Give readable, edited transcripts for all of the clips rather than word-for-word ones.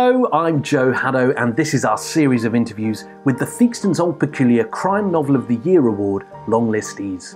Hello, I'm Joe Haddow, and this is our series of interviews with the Theakston Old Peculier Crime Novel of the Year Award longlistees.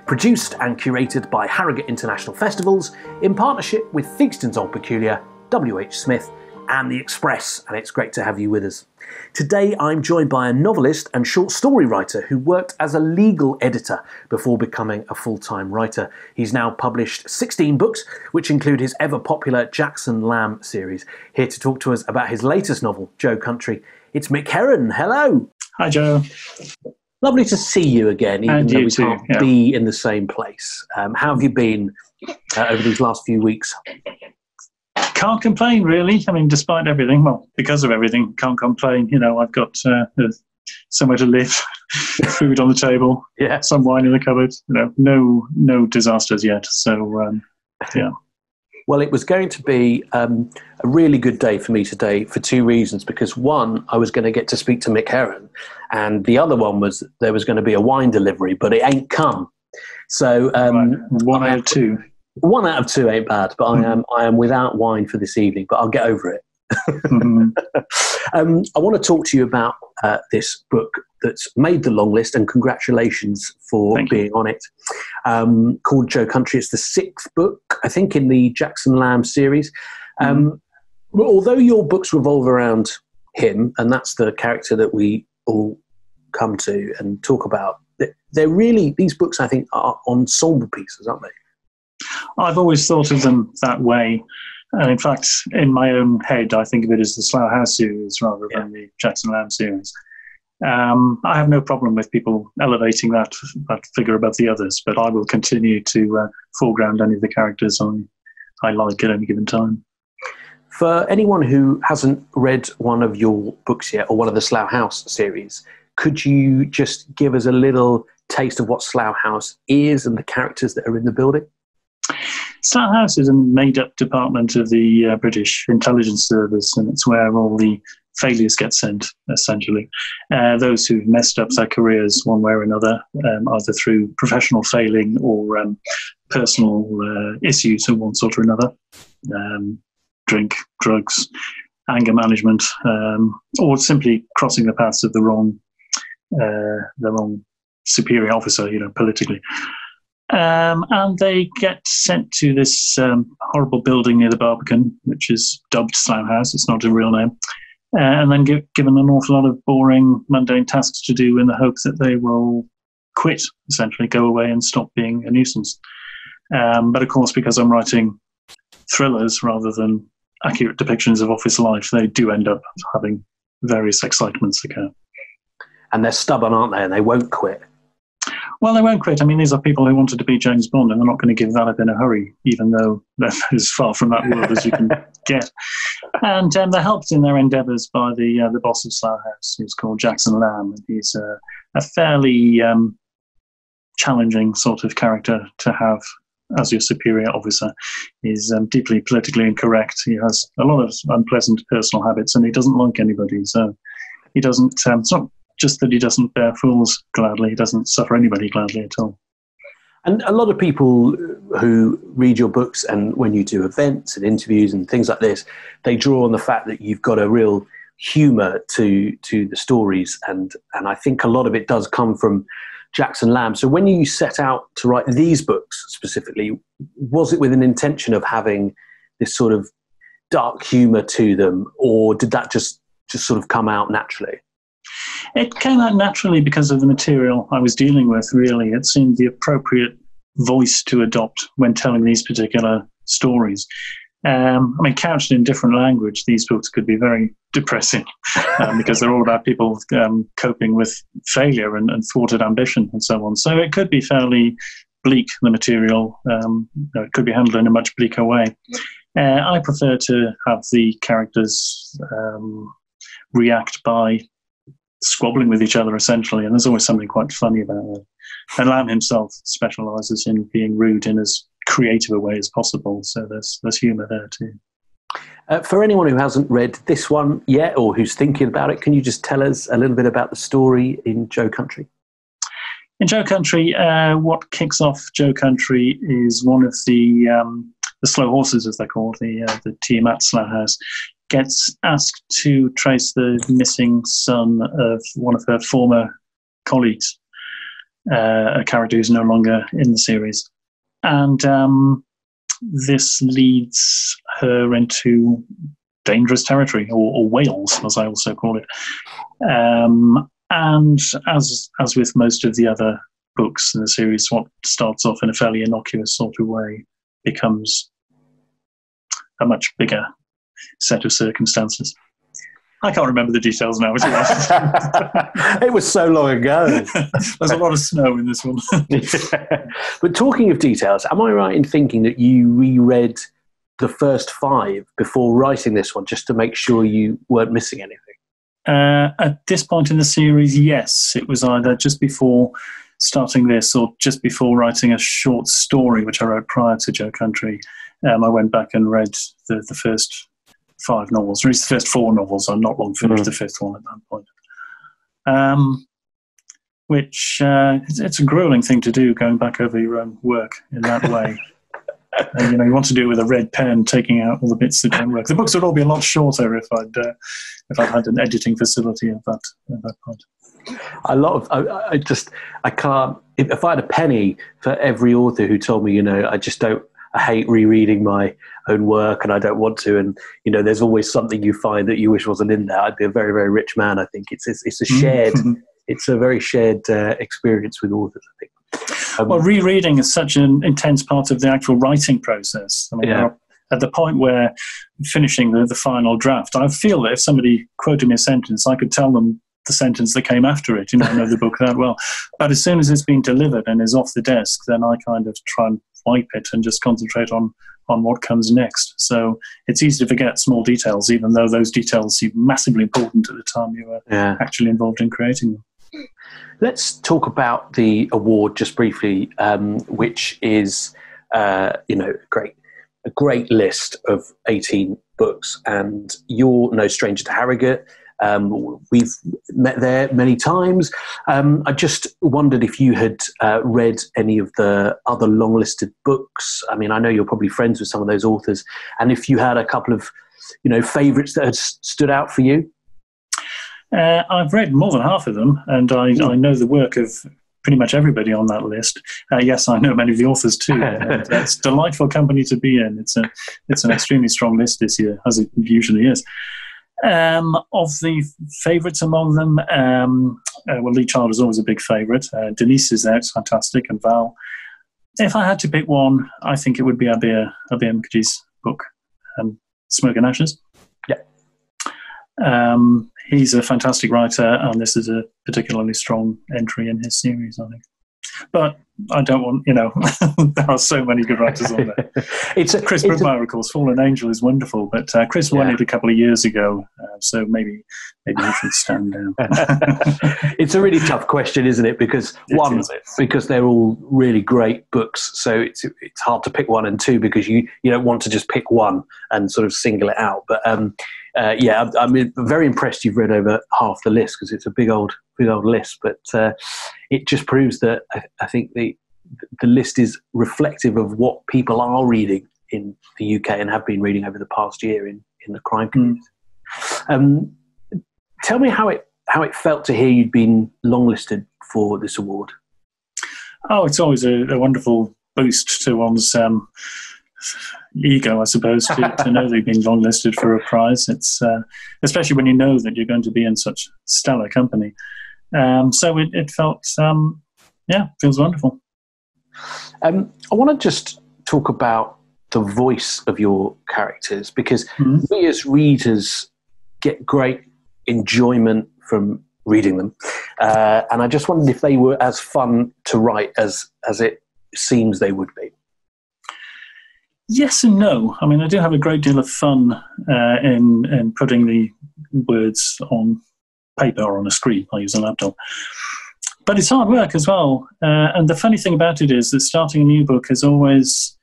Produced and curated by Harrogate International Festivals in partnership with Theakston Old Peculier, WHSmiths and the Express, and it's great to have you with us. Today I'm joined by a novelist and short story writer who worked as a legal editor before becoming a full-time writer. He's now published 16 books, which include his ever-popular Jackson Lamb series. Here to talk to us about his latest novel, Joe Country, it's Mick Herron. Hello. Hi, Joe. Lovely to see you again, even and though we too, can't yeah. be in the same place. How have you been over these last few weeks? Can't complain, really. I mean, despite everything, well, because of everything, can't complain. You know, I've got somewhere to live, food on the table, Yeah. some wine in the cupboard. You know, no disasters yet. So, yeah. Well, it was going to be a really good day for me today for two reasons. Because one, I was going to get to speak to Mick Herron, and the other one was there was going to be a wine delivery, but it ain't come. So Right. One out of two. 1 out of 2 ain't bad, but I am without wine for this evening, but I'll get over it. Mm-hmm. I want to talk to you about this book that's made the long list, and congratulations for being on it, called Joe Country. It's the 6th book, I think, in the Jackson Lamb series. Although your books revolve around him, and that's the character that we all come to and talk about, they're really, these books, I think, are ensemble pieces, aren't they? I've always thought of them that way. And in fact, in my own head, I think of it as the Slough House series rather than the Jackson Lamb series. I have no problem with people elevating that figure above the others, but I will continue to foreground any of the characters I like at any given time. For anyone who hasn't read one of your books yet, or one of the Slough House series, could you just give us a little taste of what Slough House is and the characters that are in the building? Slough House is a made-up department of the British Intelligence Service, and it's where all the failures get sent, essentially. Those who've messed up their careers one way or another, either through professional failing or personal issues of one sort or another, drink, drugs, anger management, or simply crossing the paths of the wrong superior officer, politically. And they get sent to this horrible building near the Barbican, which is dubbed Slough House. It's not a real name. And then given an awful lot of boring, mundane tasks to do in the hope that they will quit, essentially, go away and stop being a nuisance. But of course, because I'm writing thrillers rather than accurate depictions of office life, they do end up having various excitements occur. And they're stubborn, aren't they? And they won't quit. Well, they won't quit. I mean, these are people who wanted to be James Bond, and they're not going to give that up in a hurry, even though they're as far from that world as you can get. And they're helped in their endeavours by the boss of Slough House, who's called Jackson Lamb. And he's a fairly challenging sort of character to have as your superior officer. He's deeply politically incorrect. He has a lot of unpleasant personal habits, and he doesn't like anybody. So he doesn't... it's not just that he doesn't bear fools gladly. He doesn't suffer anybody gladly at all. And a lot of people who read your books, and when you do events and interviews and things like this, they draw on the fact that you've got a real humour to the stories. And I think a lot of it does come from Jackson Lamb. So when you set out to write these books specifically, was it with an intention of having this sort of dark humour to them, or did that just sort of come out naturally? It came out naturally because of the material I was dealing with, really. It seemed the appropriate voice to adopt when telling these particular stories. I mean, couched in different language, these books could be very depressing because they're all about people coping with failure and thwarted ambition and so on. So it could be fairly bleak, the material. It could be handled in a much bleaker way. I prefer to have the characters react by squabbling with each other, essentially, and there's always something quite funny about it. And Lamb himself specialises in being rude in as creative a way as possible, so there's humour there too. For anyone who hasn't read this one yet, or who's thinking about it, can you just tell us a little bit about the story in Joe Country? In Joe Country, what kicks off Joe Country is one of the slow horses, as they're called, the team at Slough House, gets asked to trace the missing son of one of her former colleagues, a character who's no longer in the series. And this leads her into dangerous territory, or Wales, as I also call it. And as with most of the other books in the series, what starts off in a fairly innocuous sort of way becomes a much bigger set of circumstances. I can't remember the details now. It was so long ago. There's a lot of snow in this one. But talking of details, am I right in thinking that you reread the first 5 before writing this one, just to make sure you weren't missing anything? At this point in the series, yes. It was either just before starting this or just before writing a short story, which I wrote prior to Joe Country. I went back and read the first 5 novels, or at least the first 4 novels. I'm not long finished the 5th one at that point. Which it's a grueling thing to do, going back over your own work in that way. You want to do it with a red pen, taking out all the bits that don't work. The books would all be a lot shorter if I'd had an editing facility at that point. I can't. If I had a penny for every author who told me, I hate rereading my own work and I don't want to, and there's always something you find that you wish wasn't in there, I'd be a very, very rich man. I think it's a shared, it's a very shared experience with authors, I think. Well, rereading is such an intense part of the actual writing process. I mean, at the point where finishing the final draft, I feel that if somebody quoted me a sentence, I could tell them the sentence that came after it. I know the book that well. But as soon as it's been delivered and is off the desk, then I kind of try and wipe it and just concentrate on what comes next. So it's easy to forget small details, even though those details seem massively important at the time you were actually involved in creating them. Let's talk about the award just briefly, which is a great list of 18 books, and you're no stranger to Harrogate. We've met there many times. I just wondered if you had read any of the other long-listed books. I mean, I know you're probably friends with some of those authors, and if you had a couple of, favourites that had stood out for you. I've read more than half of them, and I know the work of pretty much everybody on that list. Yes, I know many of the authors too. It's delightful company to be in. It's an extremely strong list this year, as it usually is. Of the favourites among them, Lee Child is always a big favourite. Denise is there, it's fantastic, and Val. If I had to pick one, I think it would be Abir Mukherjee's book, Smoke and Ashes. Yeah. He's a fantastic writer, and this is a particularly strong entry in his series, I think. But I don't want, there are so many good writers on there. Chris Brookmeyer, of course, Fallen Angel is wonderful, but Chris won it a couple of years ago, so maybe he should stand down. It's a really tough question, isn't it? Because because they're all really great books, so it's hard to pick one, and two, because you don't want to just pick one and sort of single it out. But I'm very impressed you've read over half the list, because it's a big old list. But it just proves that I think the list is reflective of what people are reading in the UK and have been reading over the past year in the crime community. Tell me how it felt to hear you'd been longlisted for this award. Oh, it's always a wonderful boost to one's ego, I suppose, to know they've been longlisted for a prize. It's especially when you know that you're going to be in such stellar company. So it felt, feels wonderful. I want to just talk about the voice of your characters, because we as readers get great enjoyment from reading them. And I just wondered if they were as fun to write as it seems they would be. Yes and no. I mean, I do have a great deal of fun in putting the words on paper or on a screen. I use a laptop. But it's hard work as well. And the funny thing about it is that starting a new book is always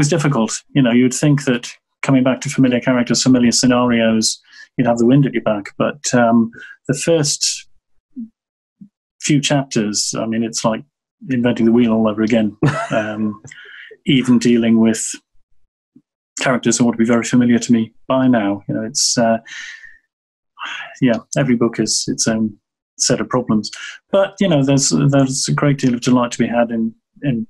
difficult. You would think that coming back to familiar characters, familiar scenarios, you'd have the wind at your back. But the first few chapters, I mean, it's like inventing the wheel all over again. Even dealing with characters ought to be very familiar to me by now. You know, it's every book is its own set of problems, but you know, there's a great deal of delight to be had in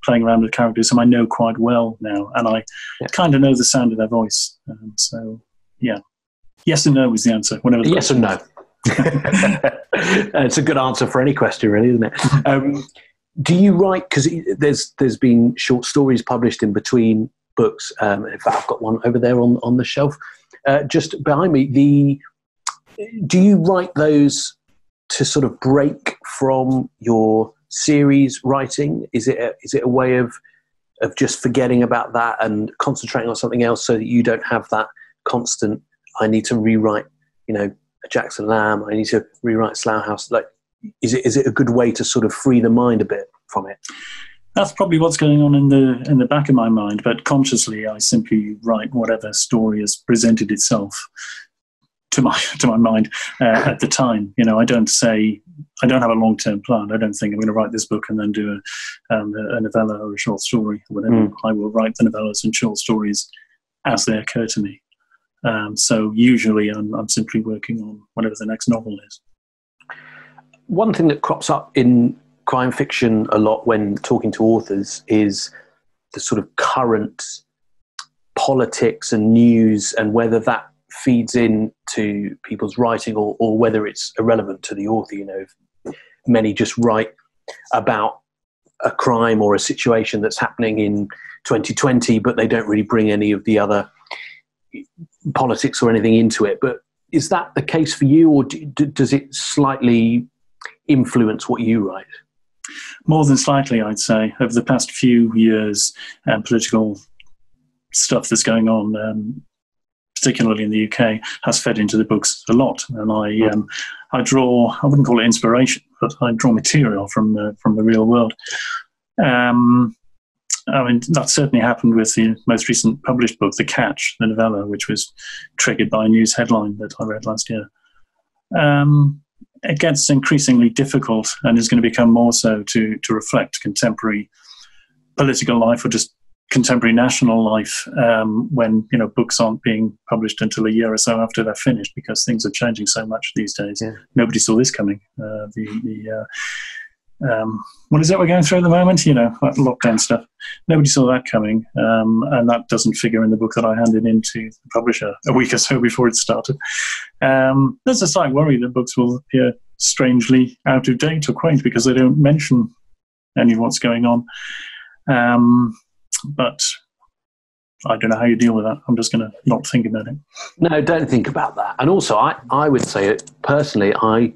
playing around with characters whom I know quite well now, and I kind of know the sound of their voice. So, yeah, yes and no is the answer. Whenever the yes and no. It's a good answer for any question, really, isn't it? Do you write? Because there's been short stories published in between books. In fact, I've got one over there on the shelf, just behind me. Do you write those to sort of break from your series writing? Is it a way of just forgetting about that and concentrating on something else, so that you don't have that constant, I need to rewrite, you know, a Jackson Lamb, I need to rewrite Slough House? Like, is it a good way to sort of free the mind a bit from it? That's probably what's going on in the back of my mind, but consciously I simply write whatever story has presented itself to my mind at the time. You know, I don't have a long-term plan. I don't think I'm going to write this book and then do a novella or a short story or whatever. I will write the novellas and short stories as they occur to me. So usually I'm simply working on whatever the next novel is. One thing that crops up in crime fiction a lot when talking to authors is the sort of current politics and news, and whether that feeds into people's writing or whether it's irrelevant to the author. You know, many just write about a crime or a situation that's happening in 2020, but they don't really bring any of the other politics or anything into it. But is that the case for you, or does it slightly influence what you write? More than slightly, I'd say. Over the past few years, political stuff that's going on, particularly in the UK, has fed into the books a lot. And I draw, I wouldn't call it inspiration, but I draw material from the real world. I mean, that certainly happened with the most recent published book, The Catch, the novella, which was triggered by a news headline that I read last year. It gets increasingly difficult, and is going to become more so, to reflect contemporary political life or just contemporary national life when, you know, books aren't being published until a year or so after they're finished, because things are changing so much these days. Yeah. Nobody saw this coming. What is it we're going through at the moment? You know, like lockdown stuff. Nobody saw that coming, and that doesn't figure in the book that I handed in to the publisher a week or so before it started. There's a slight worry that books will appear strangely out of date or quaint because they don't mention any of what's going on. But I don't know how you deal with that. I'm just going to not think about it. No, don't think about that. And also, I would say it personally, I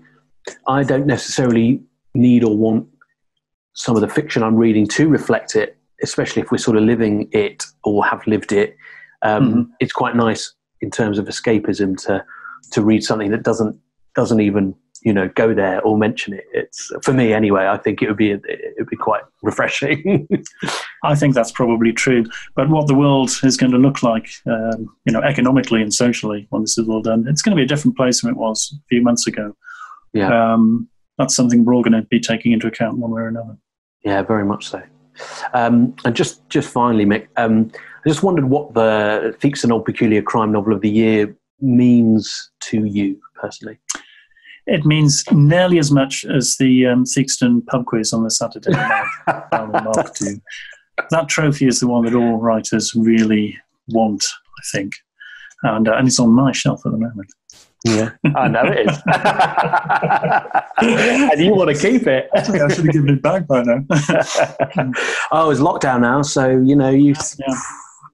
don't necessarily need or want some of the fiction I'm reading to reflect it, especially if we're sort of living it or have lived it. It's quite nice in terms of escapism to read something that doesn't even, you know, go there or mention it. It's, for me anyway, I think it would be quite refreshing. I think that's probably true. But what the world is going to look like, you know, economically and socially when this is all done, it's going to be a different place than it was a few months ago. Yeah. That's something we're all going to be taking into account one way or another. Yeah, very much so. And just finally, Mick, I just wondered what the Theakston Old Peculier Crime Novel of the Year means to you personally. It means nearly as much as the Theakston pub quiz on the Saturday night. Mark do. That trophy is the one that all writers really want, I think. And it's on my shelf at the moment. Yeah, I know it is. And you want to keep it. I think I should have given it back by now. Oh, it's lockdown now, so you know you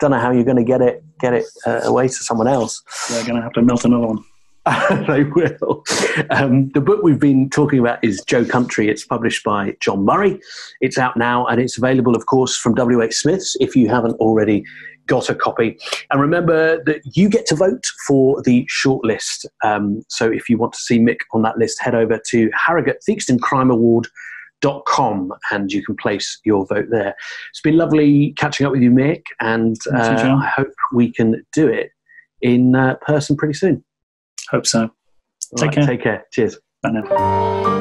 don't know how you're going to get it away to someone else. They're going to have to melt another one. They will. The book we've been talking about is Joe Country. It's published by John Murray. It's out now, and it's available, of course, from WHSmiths if you haven't already got a copy. And remember that you get to vote for the shortlist. So if you want to see Mick on that list, head over to HarrogateTheakstonCrimeAward.com and you can place your vote there. It's been lovely catching up with you, Mick, and I hope we can do it in person pretty soon. Hope so. Take care. Take care. Cheers. Bye now.